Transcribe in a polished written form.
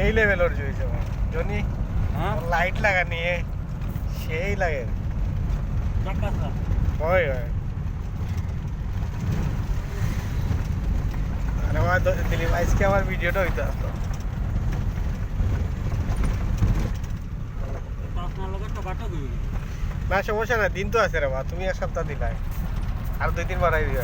সেই লেভেলের জুইছে Johnny light লাগা নিয়ে সেই লাগে হয় হয় আরে আমার দিলীপ আজকে আমার ভিডিওটা হইতে আসতো না সমস্যা না দিন তো আছে রে বা তুমি এক সপ্তাহ দিলাই আর 2-3 বারাই দিবা